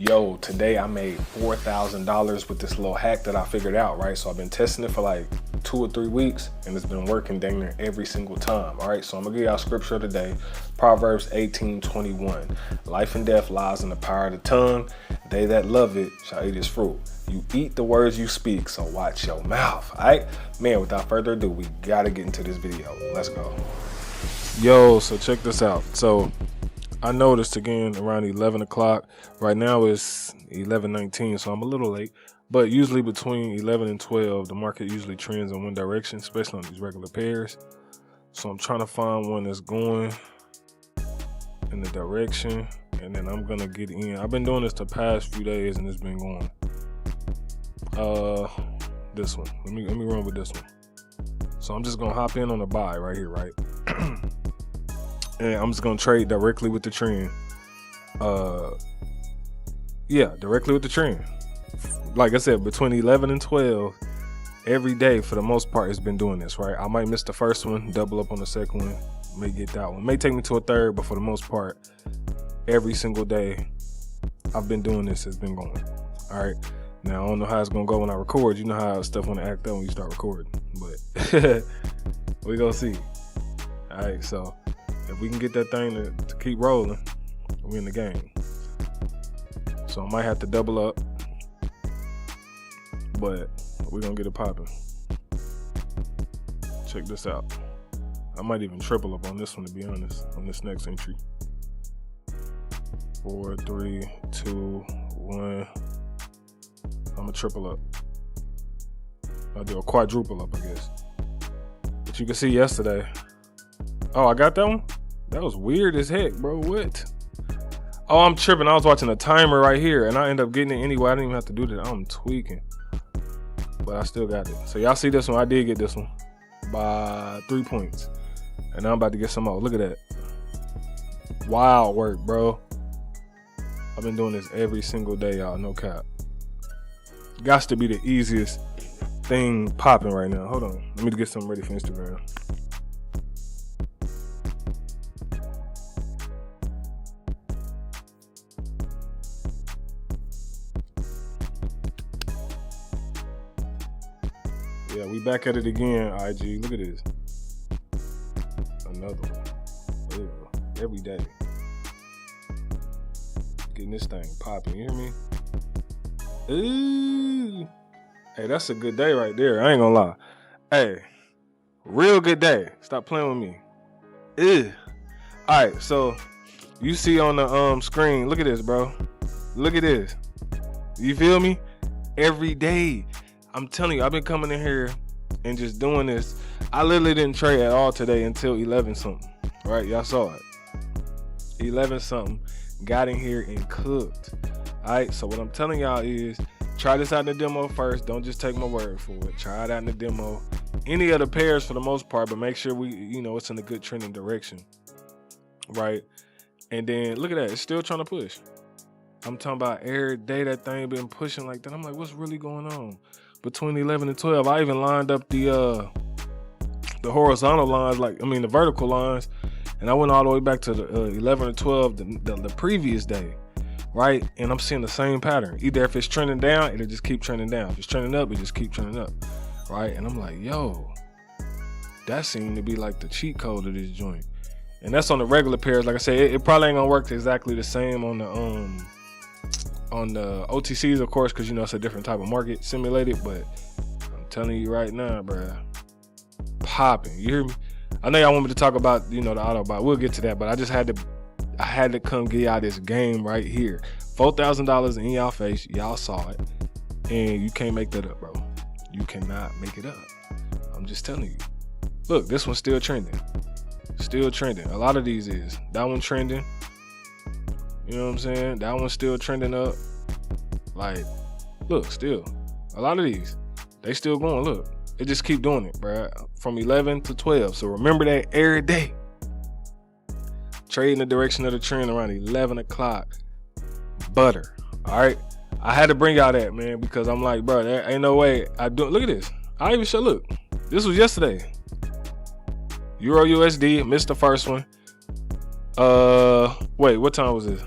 Yo, today I made $4,000 with this little hack that I figured out, right? So I've been testing it for like 2 or 3 weeks and it's been working dang near every single time, all right? So I'm gonna give y'all scripture today, Proverbs 18:21. Life and death lies in the power of the tongue. They that love it shall eat its fruit. You eat the words you speak, so watch your mouth, all right? Man, without further ado, we gotta get into this video. Let's go. Yo, so check this out. So I noticed again around 11 o'clock. Right now it's 11:19, so I'm a little late. But usually between 11 and 12, the market usually trends in one direction, especially on these regular pairs. So I'm trying to find one that's going in the direction, and then I'm gonna get in. I've been doing this the past few days, and it's been going. This one. Let me run with this one. So I'm just gonna hop in on the buy right here, right? And I'm just gonna trade directly with the trend. Yeah, directly with the trend. Like I said, between 11 and 12, every day for the most part, it's been doing this, right? I might miss the first one, double up on the second one, may get that one. May take me to a third, but for the most part, every single day I've been doing this, it's been going. All right. Now I don't know how it's gonna go when I record. You know how stuff wanna act up when you start recording, but we gonna see. All right, so if we can get that thing to keep rolling, we in the game. So I might have to double up, but we're gonna get it popping. Check this out. I might even triple up on this one, to be honest, on this next entry. 4, 3, 2, 1. I'm gonna triple up. I'll do a quadruple up, I guess. But you can see yesterday. Oh, I got that one? That was weird as heck, bro. What? Oh, I'm tripping. I was watching a timer right here, and I ended up getting it anyway. I didn't even have to do that. I'm tweaking. But I still got it. So y'all see this one? I did get this one by 3 points. And I'm about to get some more. Look at that. Wild work, bro. I've been doing this every single day, y'all. No cap. Gots to be the easiest thing popping right now. Hold on. Let me get something ready for Instagram. Yeah, we back at it again, IG. Look at this. Another one. Ugh. Every day. Getting this thing popping, you hear me? Ooh. Hey, that's a good day right there. I ain't gonna lie. Hey, real good day. Stop playing with me. Ugh. Alright, so you see on the screen, look at this, bro. Look at this. You feel me? Every day. I'm telling you, I've been coming in here and just doing this. I literally didn't trade at all today until 11 something, right? Y'all saw it. 11 something, got in here and cooked. All right, so what I'm telling y'all is try this out in the demo first. Don't just take my word for it. Try it out in the demo. Any of the pairs for the most part, but make sure it's in a good trending direction, right? And then look at that, it's still trying to push. I'm talking about every day that thing been pushing like that. I'm like, what's really going on? Between 11 and 12, I even lined up the horizontal lines, the vertical lines, and I went all the way back to the 11 or 12 the previous day, right? And I'm seeing the same pattern. Either if it's trending down, it'll just keep trending down. If it's trending up, it just keep trending up, right? And I'm like, yo, that seemed to be like the cheat code of this joint. And that's on the regular pairs. Like I said, it probably ain't gonna work exactly the same on the OTCs, of course, because it's a different type of market simulated. But I'm telling you right now, bruh, popping. You hear me? I know y'all want me to talk about the auto buy. We'll get to that, but I had to come get y'all this game right here. $4,000 in y'all face. Y'all saw it, and you can't make that up, bro. You cannot make it up. I'm just telling you. Look, this one's still trending. Still trending. A lot of these is. That one trending. You know what I'm saying? That one's still trending up. Like, look, still. A lot of these, they still going. Look, they just keep doing it, bro. From 11 to 12. So remember that every day. Trade in the direction of the trend around 11 o'clock. Butter. All right? I had to bring y'all that, man, because I'm like, bro, there ain't no way I do. Look at this. I even show, look. This was yesterday. Euro USD, missed the first one. Wait, what time was this?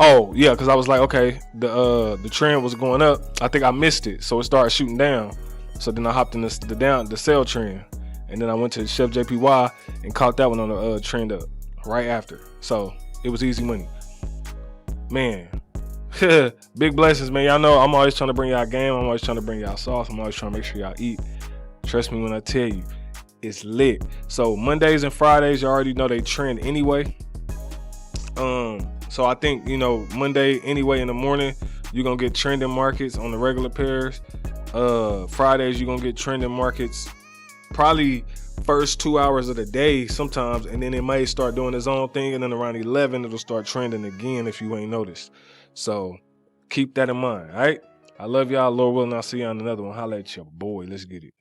Oh yeah, because I was like, okay, the trend was going up. I think I missed it, so it started shooting down. So then I hopped in the sell trend, and then I went to Chef JPY and caught that one on the trend up right after. So it was easy money, man. Big blessings, man. Y'all know I'm always trying to bring y'all game. I'm always trying to bring y'all sauce. I'm always trying to make sure y'all eat. Trust me when I tell you, it's lit. So Mondays and Fridays, you already know they trend anyway. So I think, you know, Monday anyway in the morning, you're gonna get trending markets on the regular pairs. Fridays, you're gonna get trending markets probably first 2 hours of the day sometimes, and then it may start doing its own thing, and then around 11 it'll start trending again if you ain't noticed. So keep that in mind. All right, I love y'all. Lord willing, I'll see y'all on another one. Holla at your boy. Let's get it.